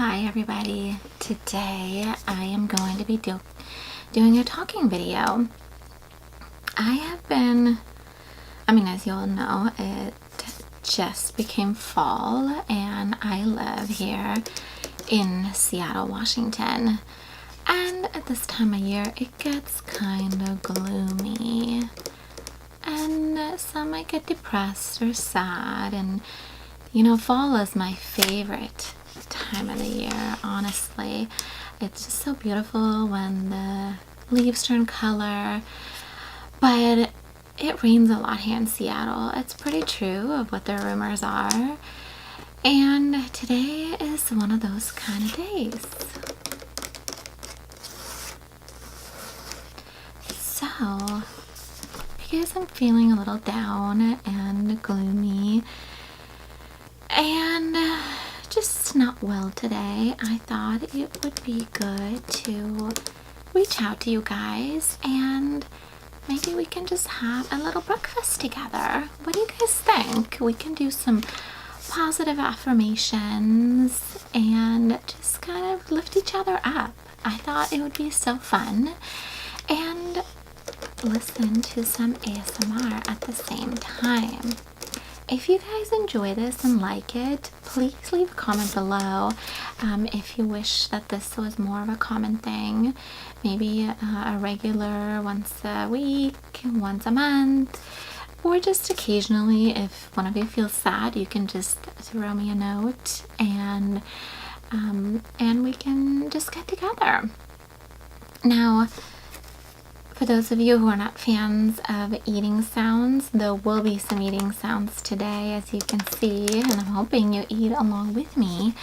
Hi everybody. Today I am going to be doing a talking video. As you all know, it just became fall and I live here in Seattle, Washington. And at this time of year it gets kind of gloomy and some might get depressed or sad, and fall is my favorite time of the year. Honestly, it's just so beautiful when the leaves turn color, but it rains a lot here in Seattle. It's pretty true of what the rumors are, and today is one of those kind of days. So because I'm feeling a little down and gloomy and just not well today, I thought it would be good to reach out to you guys and maybe we can just have a little breakfast together. What do you guys think? We can do some positive affirmations and just kind of lift each other up. I thought it would be so fun, and listen to some ASMR at the same time. If you guys enjoy this and like it, please leave a comment below. If you wish that this was more of a common thing, maybe a regular once a week, once a month, or just occasionally. If one of you feels sad, you can just throw me a note and we can just get together. Now, for those of you who are not fans of eating sounds, there will be some eating sounds today, as you can see, and I'm hoping you eat along with me.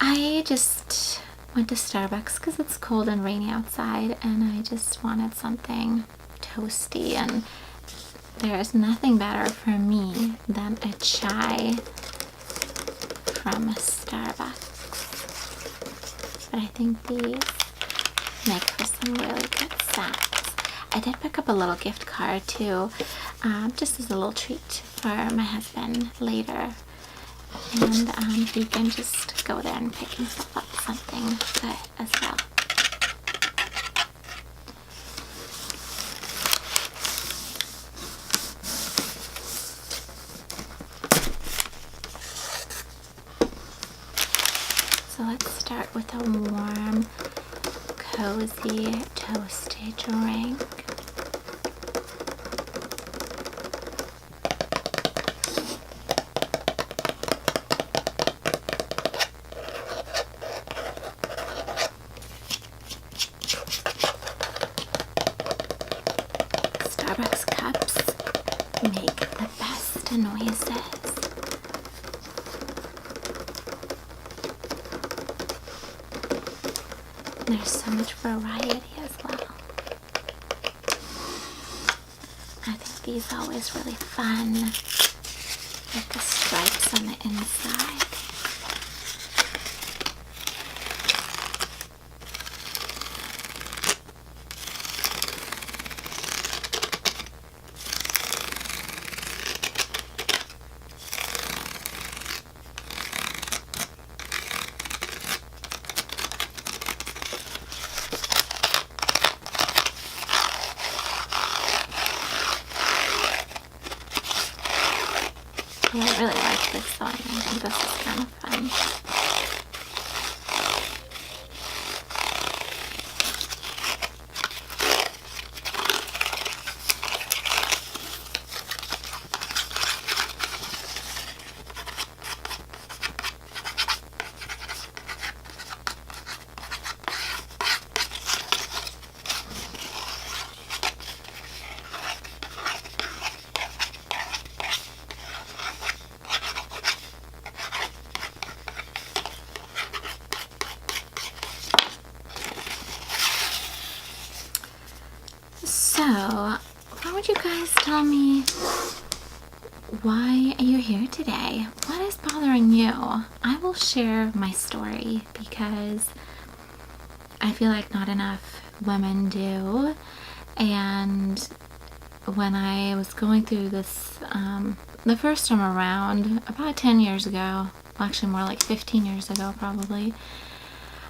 I just went to Starbucks because it's cold and rainy outside, and I just wanted something toasty, and there's nothing better for me than a chai from Starbucks. But I think these make for some really good snacks. I did pick up a little gift card too, just as a little treat for my husband later, and he can just go there and pick himself up something good as well. So let's start with a warm, cozy, toasty drink. Starbucks cups make the best noises. There's so much variety as well. I think these are always really fun, like the stripes on the inside. I really like this one. I think this is kind of fun. So, why would you guys tell me why you're here today? What is bothering you? I will share my story because I feel like not enough women do. And when I was going through this the first time around, about 10 years ago, well, actually more like 15 years ago probably,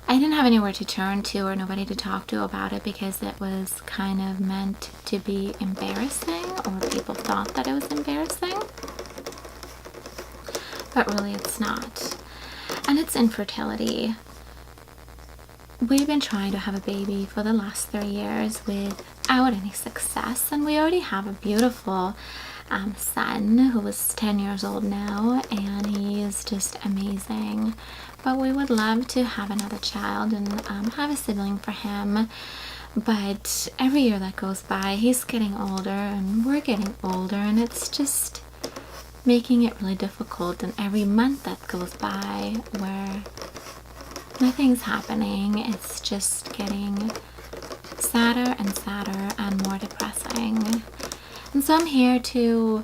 I didn't have anywhere to turn to or nobody to talk to about it because it was kind of meant to be embarrassing, or people thought that it was embarrassing. But really it's not. And it's infertility. We've been trying to have a baby for the last 3 years without any success, and we already have a beautiful son who is 10 years old now, and he is just amazing. But we would love to have another child and have a sibling for him. But every year that goes by, he's getting older and we're getting older, and it's just making it really difficult. And every month that goes by where nothing's happening, it's just getting sadder and sadder and more depressing. And so I'm here to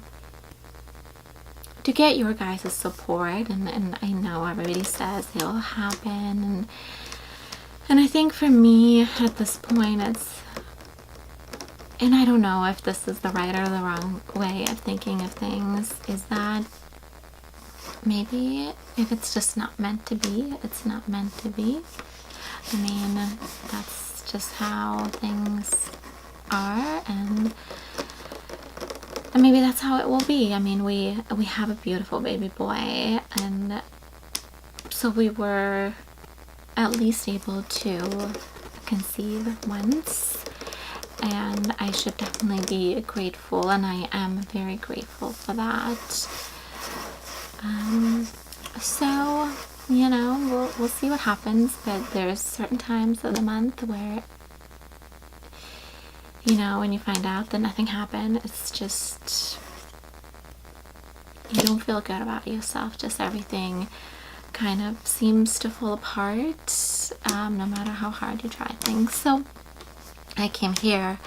get your guys' support, and I know everybody says it'll happen, and I think for me at this point it's, and I don't know if this is the right or the wrong way of thinking of things, is that maybe if it's just not meant to be, it's not meant to be. I mean, that's just how things are, and maybe that's how it will be. I mean, we have a beautiful baby boy, and so we were at least able to conceive once, and I should definitely be grateful, and I am very grateful for that. So, you know, we'll see what happens, but there's certain times of the month where, you know, when you find out that nothing happened, it's just, you don't feel good about yourself. Just everything kind of seems to fall apart, no matter how hard you try things. So I came here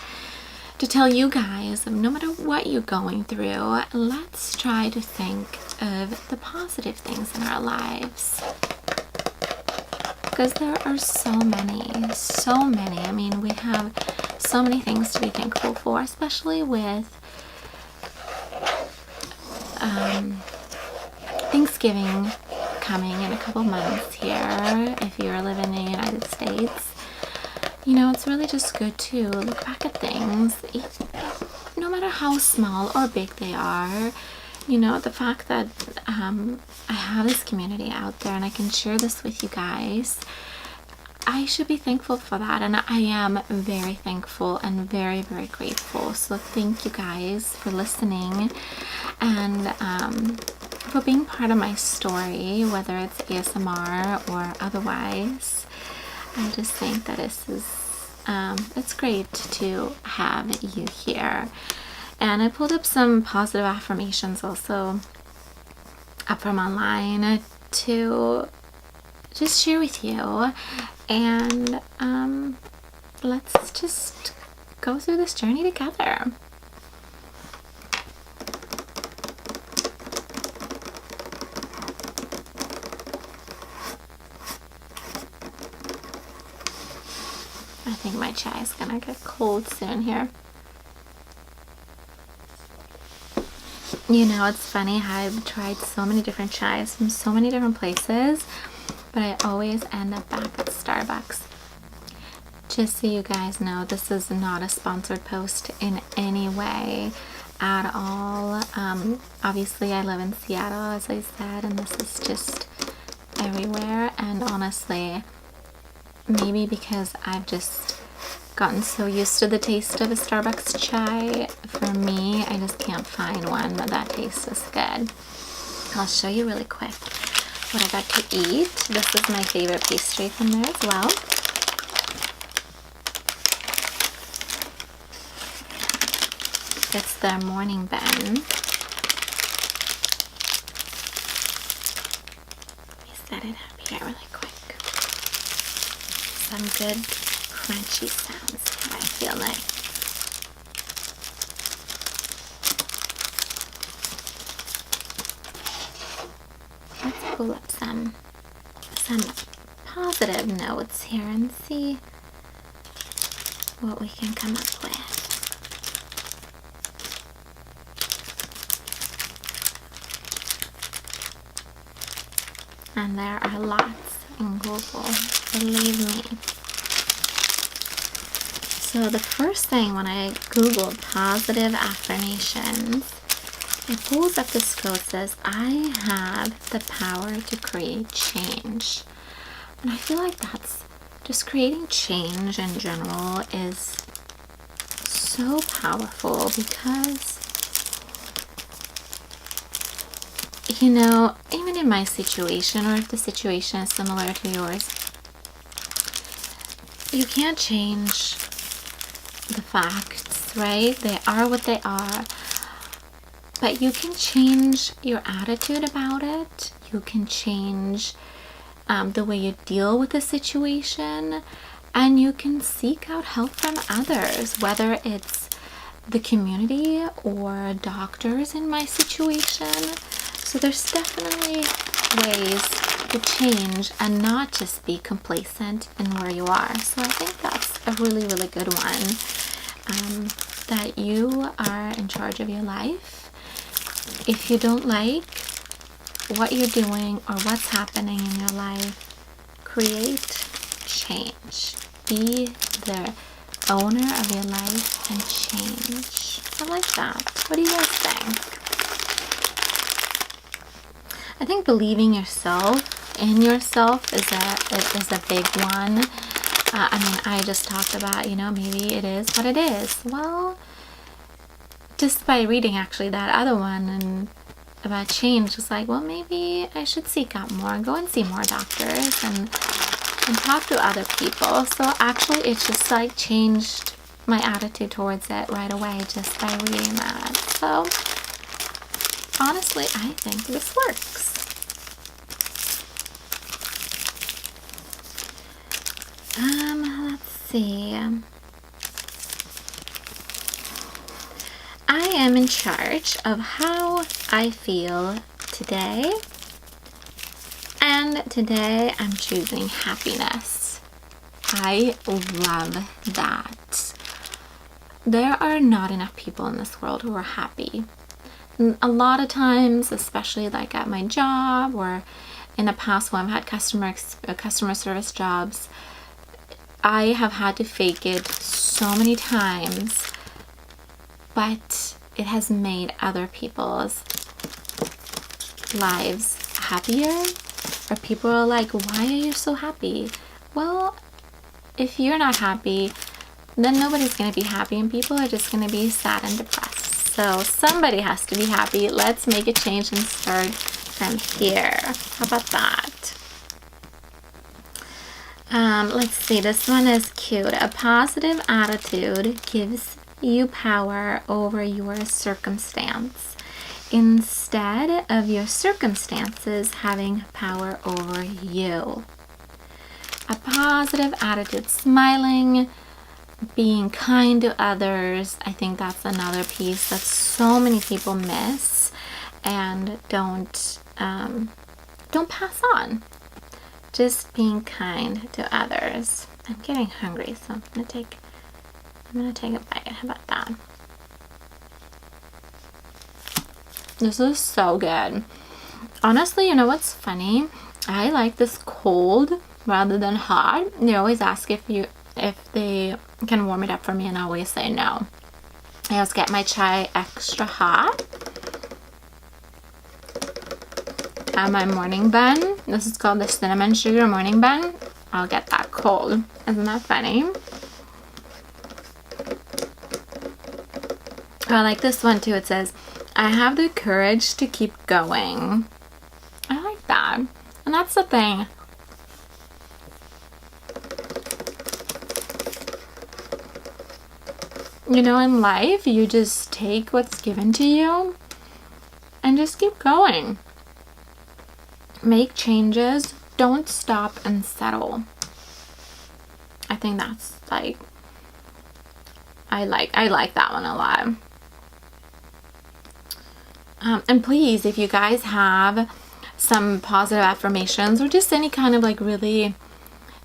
to tell you guys, no matter what you're going through, let's try to think of the positive things in our lives. Because there are so many. I mean, we have so many things to be thankful for, especially with Thanksgiving coming in a couple months here. If you're living in the United States, you know, it's really just good to look back at things, no matter how small or big they are. You know, the fact that I have this community out there and I can share this with you guys, I should be thankful for that, and I am very thankful and very, very grateful. So thank you guys for listening and for being part of my story, whether it's ASMR or otherwise. I just think that this is, it's great to have you here. And I pulled up some positive affirmations also up from online to just share with you. And let's just go through this journey together. I think my chai is gonna get cold soon here. You know, it's funny how I've tried so many different chais from so many different places, but I always end up back at Starbucks. Just so you guys know, this is not a sponsored post in any way at all. Obviously I live in Seattle, as I said, and this is just everywhere. And honestly, maybe because I've just gotten so used to the taste of a Starbucks chai, for me, I just can't find one that tastes as good. I'll show you really quick what I got to eat. This is my favorite pastry from there as well. It's their morning bun. Let me set it up here really quick. Some good crunchy sounds, I feel like. Let's pull up some positive notes here and see what we can come up with. And there are lots in Google, believe me. So the first thing when I Googled positive affirmations, it pulls up this quote that says, I have the power to create change. And I feel like that's just creating change in general is so powerful because, you know, even in my situation, or if the situation is similar to yours, you can't change the facts, right? They are what they are. But you can change your attitude about it. You can change the way you deal with the situation. And you can seek out help from others, whether it's the community or doctors in my situation. So there's definitely ways to change and not just be complacent in where you are. So I think that's a really, really good one. That you are in charge of your life. If you don't like what you're doing or what's happening in your life, create change. Be the owner of your life and change. I like that. What do you guys think? I think believing in yourself is a big one. I mean, I just talked about, you know, maybe it is what it is. Well, just by reading actually that other one and about change, it's like, well, maybe I should seek out more, go and see more doctors and talk to other people. So actually it's just like changed my attitude towards it right away just by reading that. So honestly, I think this works. Let's see. I am in charge of how I feel today. And today I'm choosing happiness. I love that. There are not enough people in this world who are happy. And a lot of times, especially like at my job or in the past when I've had customer service jobs, I have had to fake it so many times, but it has made other people's lives happier. Or people are like, why are you so happy? Well, if you're not happy, then nobody's going to be happy and people are just going to be sad and depressed. So somebody has to be happy. Let's make a change and start from here. How about that? Let's see, this one is cute. A positive attitude gives you power over your circumstance instead of your circumstances having power over you. A positive attitude, smiling, being kind to others. I think that's another piece that so many people miss and don't pass on. Just being kind to others. I'm getting hungry, so I'm gonna take a bite. How about that? This is so good. Honestly, you know what's funny? I like this cold rather than hot. They always ask if they can warm it up for me, and I always say no. I always get my chai extra hot. And my morning bun, this is called the cinnamon sugar morning bun, I'll get that cold. Isn't that funny? I like this one too. It says, I have the courage to keep going. I like that. And that's the thing. You know, in life, you just take what's given to you and just keep going. Make changes. Don't stop and settle. I think that's like, I like that one a lot. And please, if you guys have some positive affirmations or just any kind of like really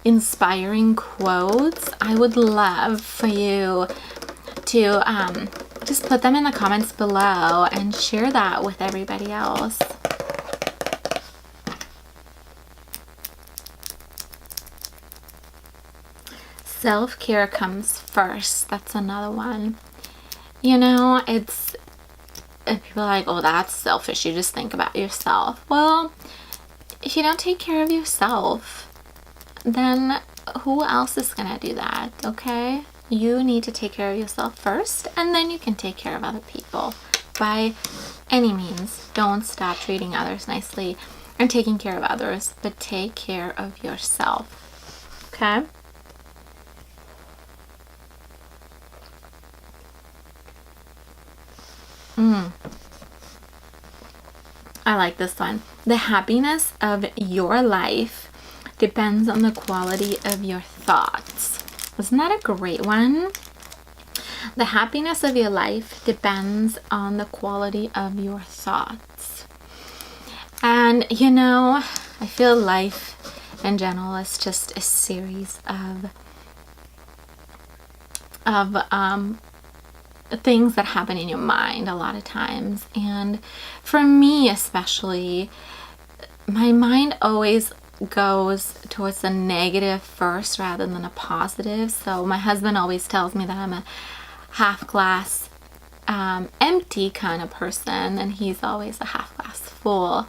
inspiring quotes, I would love for you to just put them in the comments below and share that with everybody else. Self-care comes first. That's another one. You know, it's, and people are like, oh, that's selfish. You just think about yourself. Well, if you don't take care of yourself, then who else is gonna do that? Okay, you need to take care of yourself first, and then you can take care of other people. By any means, don't stop treating others nicely and taking care of others, but take care of yourself. Okay. I like this one. The happiness of your life depends on the quality of your thoughts. Isn't that a great one? The happiness of your life depends on the quality of your thoughts. And you know, I feel life in general is just a series of things that happen in your mind a lot of times. And for me especially, my mind always goes towards the negative first rather than a positive. So my husband always tells me that I'm a half glass empty kind of person, and he's always a half glass full.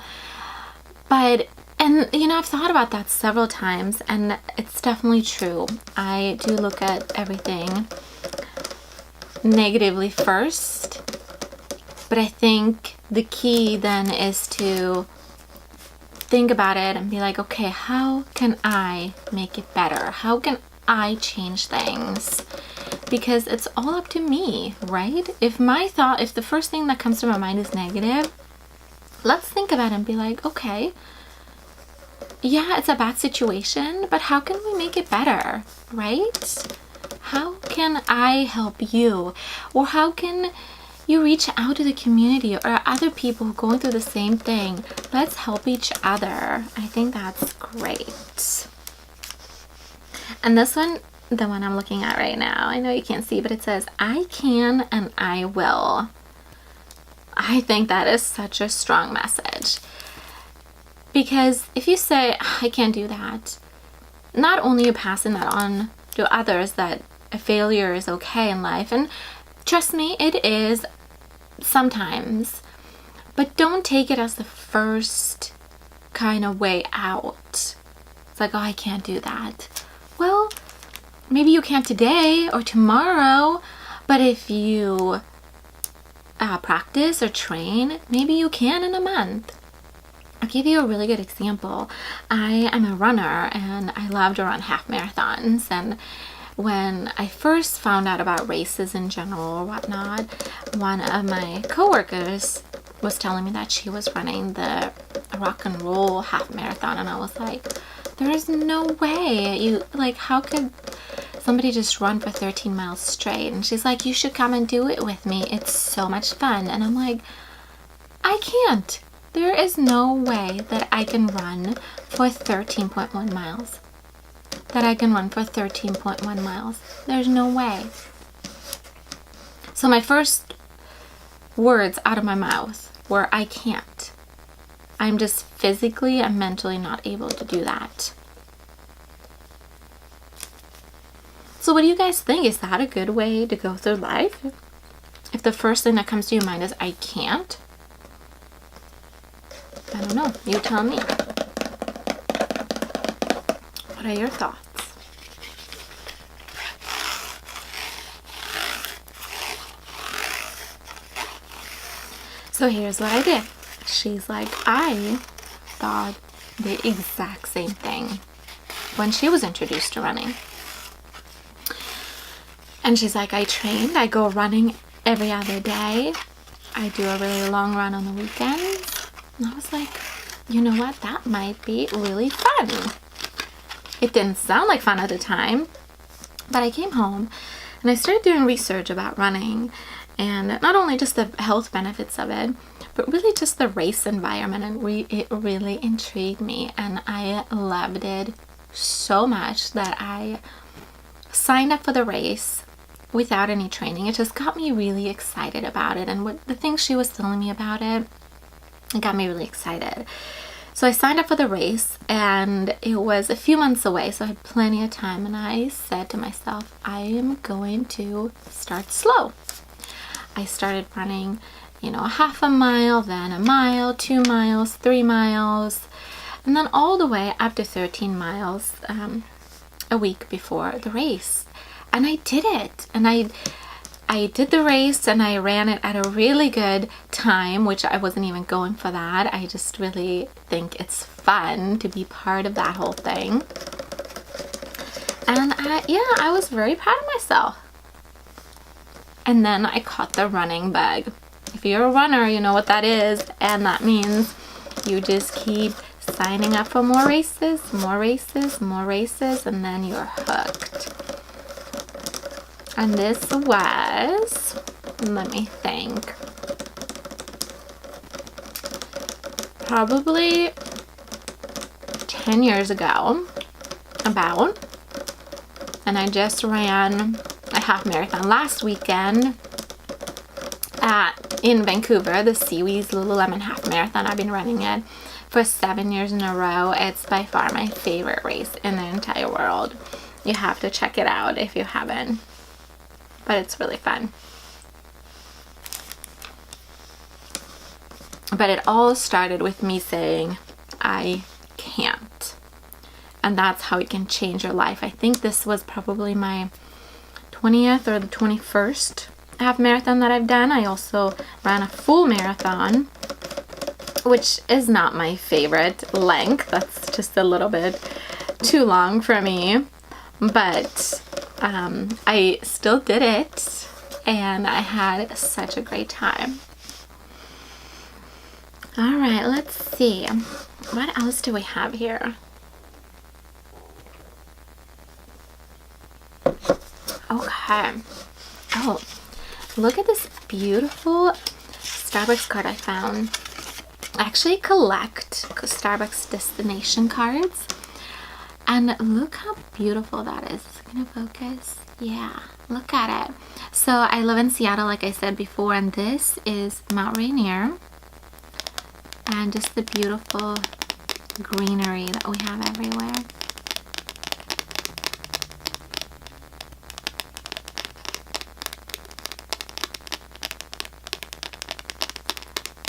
But, and you know, I've thought about that several times, and it's definitely true. I do look at everything negatively first, but I think the key then is to think about it and be like, okay, how can I make it better? How can I change things? Because it's all up to me, right? If the first thing that comes to my mind is negative, let's think about it and be like, okay, yeah, it's a bad situation, but how can we make it better, right? How can I help you? Or how can you reach out to the community or other people going through the same thing? Let's help each other. I think that's great. And this one, the one I'm looking at right now, I know you can't see, but it says, I can and I will. I think that is such a strong message. Because if you say, I can't do that, not only are you passing that on to others that a failure is okay in life, and trust me, it is sometimes, but don't take it as the first kind of way out. It's like, oh, I can't do that. Well, maybe you can't today or tomorrow, but if you practice or train, maybe you can in a month. I'll give you a really good example. I am a runner, and I love to run half marathons. And when I first found out about races in general or whatnot, one of my coworkers was telling me that she was running the rock and roll half marathon, and I was like, there is no way. How could somebody just run for 13 miles straight? And she's like, you should come and do it with me. It's so much fun. And I'm like, I can't. There is no way that I can run for 13.1 miles. There's no way. So my first words out of my mouth were, I can't. I'm just physically and mentally not able to do that. So what do you guys think? Is that a good way to go through life? If the first thing that comes to your mind is, I can't? I don't know. You tell me. What are your thoughts? So here's what I did. She's like, I thought the exact same thing when she was introduced to running. And she's like, I trained. I go running every other day. I do a really long run on the weekends. And I was like, you know what? That might be really fun. It didn't sound like fun at the time, but I came home and I started doing research about running, and not only just the health benefits of it, but really just the race environment, and it really intrigued me, and I loved it so much that I signed up for the race without any training. It just got me really excited about it, and what the things she was telling me about it got me really excited. So I signed up for the race, and it was a few months away, so I had plenty of time, and I said to myself, I am going to start slow. I started running, a half a mile, then a mile, 2 miles, 3 miles, and then all the way up to 13 miles a week before the race. And I did it, and I did the race, and I ran it at a really good time, which I wasn't even going for that. I just really think it's fun to be part of that whole thing. And I was very proud of myself. And then I caught the running bug. If you're a runner, you know what that is, and that means you just keep signing up for more races, more races, more races, and then you're hooked. And this was, let me think, probably 10 years ago, about. And I just ran a half marathon last weekend in Vancouver, the Seawees Lululemon half marathon. I've been running it for 7 years in a row. It's by far my favorite race in the entire world. You have to check it out if you haven't. But it's really fun. But it all started with me saying, I can't. And that's how you can change your life. I think this was probably my 20th or the 21st half marathon that I've done. I also ran a full marathon, which is not my favorite length. That's just a little bit too long for me. But I still did it, and I had such a great time. All right, let's see. What else do we have here? Okay. Oh, look at this beautiful Starbucks card I found. I actually collect Starbucks destination cards. And look how beautiful that is. Is it gonna focus? Yeah, look at it. So I live in Seattle, like I said before, and this is Mount Rainier. And just the beautiful greenery that we have everywhere.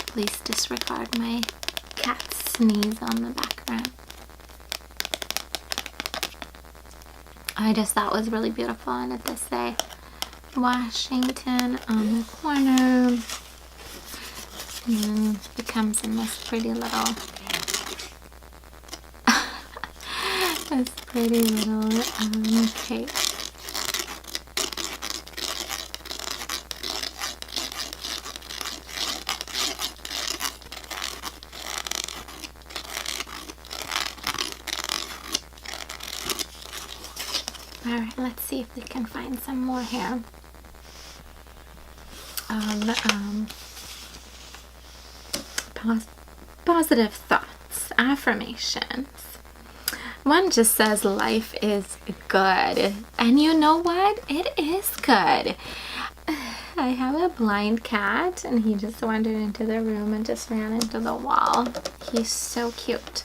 Please disregard my cat's sneeze on the background. I just thought it was really beautiful, and it does say Washington on the corner. And it comes in this pretty little cake. Alright, let's see if we can find some more here. Positive thoughts, affirmations. One just says life is good. And you know what? It is good. I have a blind cat, and he just wandered into the room and just ran into the wall. He's so cute.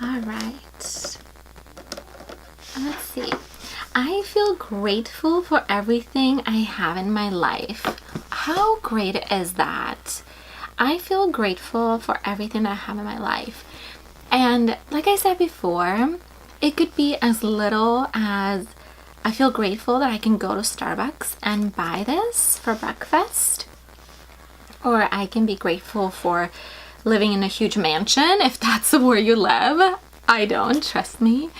Alright. Let's see. I feel grateful for everything I have in my life. How great is that? I feel grateful for everything that I have in my life. And like I said before, it could be as little as I feel grateful that I can go to Starbucks and buy this for breakfast. Or I can be grateful for living in a huge mansion, if that's where you live. I don't, trust me.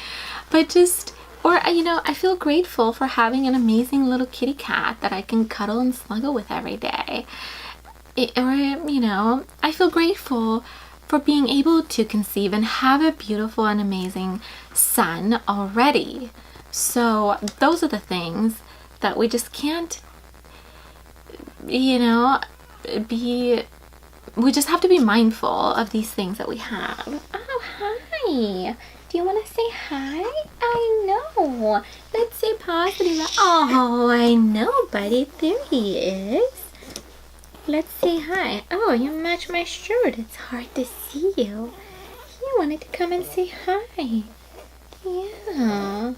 But just, or I feel grateful for having an amazing little kitty cat that I can cuddle and snuggle with every day. I feel grateful for being able to conceive and have a beautiful and amazing son already. So those are the things that we just can't, we just have to be mindful of these things that we have. Oh, hi. Do you want to say hi? I know. Let's say positive. Oh, I know, buddy. There he is. Let's say hi. Oh, you match my shirt. It's hard to see you. You wanted to come and say hi. Yeah.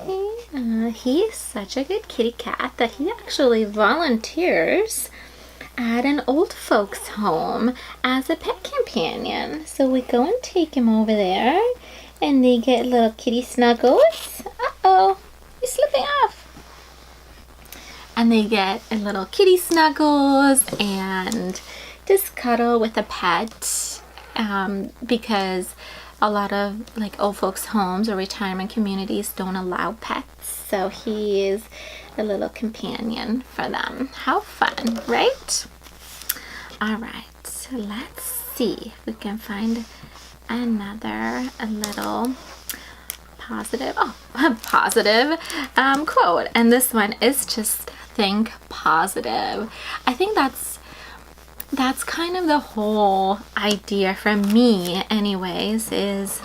Yeah. He is such a good kitty cat that he actually volunteers at an old folks home as a pet companion. So we go and take him over there and they get little kitty snuggles. Uh-oh, he's slipping off. And they get a little kitty snuggles and just cuddle with a pet, because a lot of like old folks homes or retirement communities don't allow pets. So he is a little companion for them. How fun, right? All right, so let's see if we can find another little positive quote. And this one is just think positive. I think that's kind of the whole idea for me anyways, is,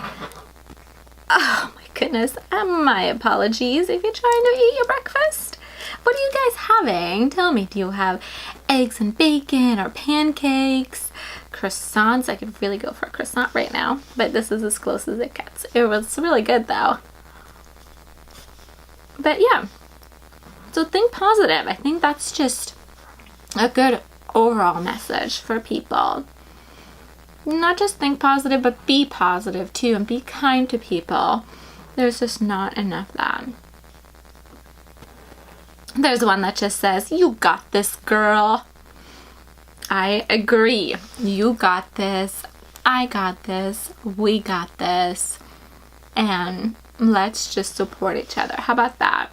oh my goodness, my apologies if you're trying to eat your breakfast. What are you guys having? Tell me, do you have eggs and bacon or pancakes, croissants? I could really go for a croissant right now, but this is as close as it gets. It was really good though. But yeah, so think positive. I think that's just a good overall message for people. Not just think positive, but be positive too, and be kind to people. There's just not enough of that. There's one that just says, you got this, girl. I agree. You got this. I got this. We got this. And let's just support each other. How about that?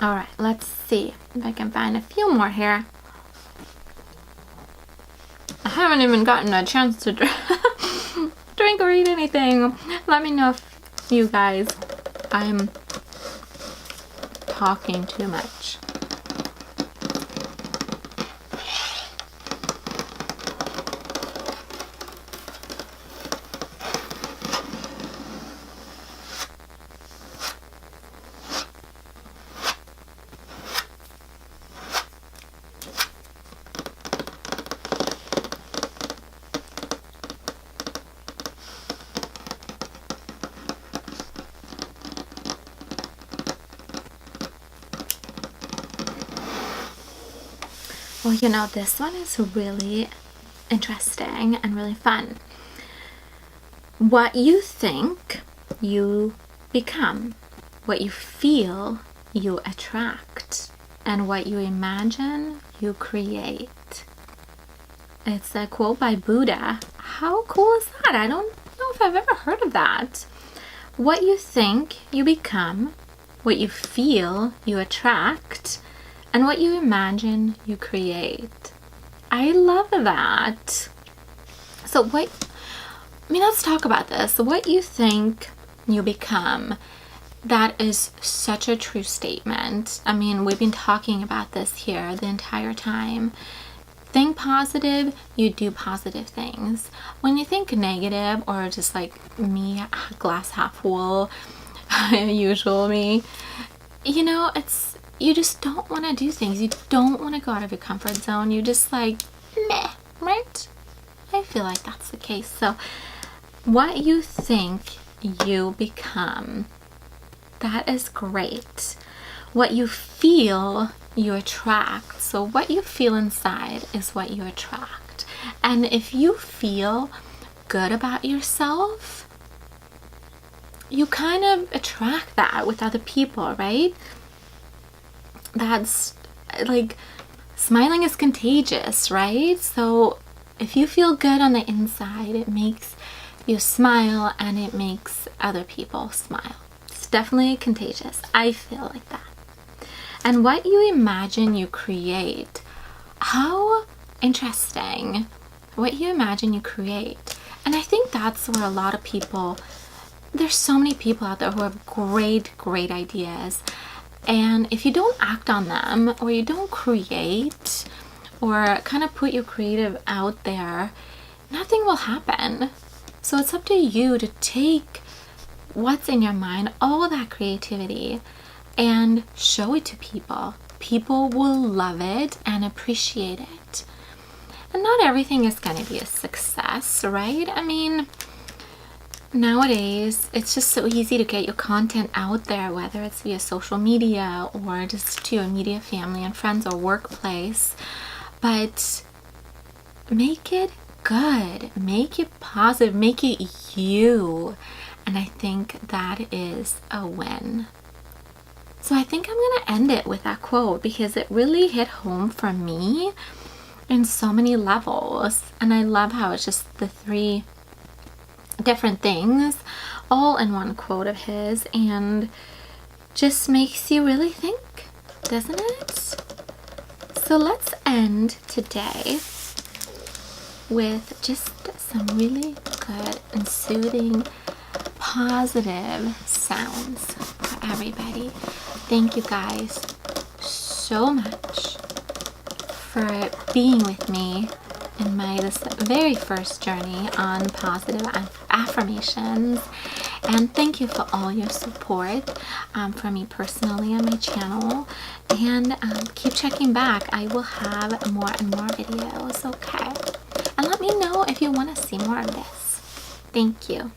All right, let's see if I can find a few more here. I haven't even gotten a chance to drink or eat anything. Let me know if you guys, I'm talking too much. Well, you know, this one is really interesting and really fun. What you think, you become. What you feel, you attract. And what you imagine, you create. It's a quote by Buddha. How cool is that? I don't know if I've ever heard of that. What you think, you become. What you feel, you attract. And what you imagine, you create. I love that. So let's talk about this. What you think, you become. That is such a true statement. I mean, we've been talking about this here the entire time. Think positive, you do positive things. When you think negative, or just like me, glass half full, usual me, you know, you just don't want to do things. You don't want to go out of your comfort zone. You just like, meh, right? I feel like that's the case. So what you think, you become. That is great. What you feel, you attract. So what you feel inside is what you attract. And if you feel good about yourself, you kind of attract that with other people, right? That's like, smiling is contagious, right? So if you feel good on the inside, it makes you smile and it makes other people smile. It's definitely contagious. I feel like that. And what you imagine, you create. How interesting. What you imagine, you create. And I think that's where a lot of people, there's so many people out there who have great ideas. And if you don't act on them, or you don't create, or kind of put your creative out there, nothing will happen. So it's up to you to take what's in your mind, all that creativity, and show it to people. People will love it and appreciate it. And not everything is going to be a success, right? I mean, nowadays it's just so easy to get your content out there, whether it's via social media or just to your immediate family and friends or workplace. But make it good, make it positive, make it you. And I think that is a win. So I think I'm going to end it with that quote because it really hit home for me in so many levels. And I love how it's just the 3 different things all in one quote of his, and just makes you really think, doesn't it? So let's end today with just some really good and soothing, positive sounds for everybody. Thank you guys so much for being with me in this very first journey on positive affirmations, and thank you for all your support for me personally on my channel, and keep checking back. I will have more and more videos, okay? And let me know if you want to see more of this. Thank you.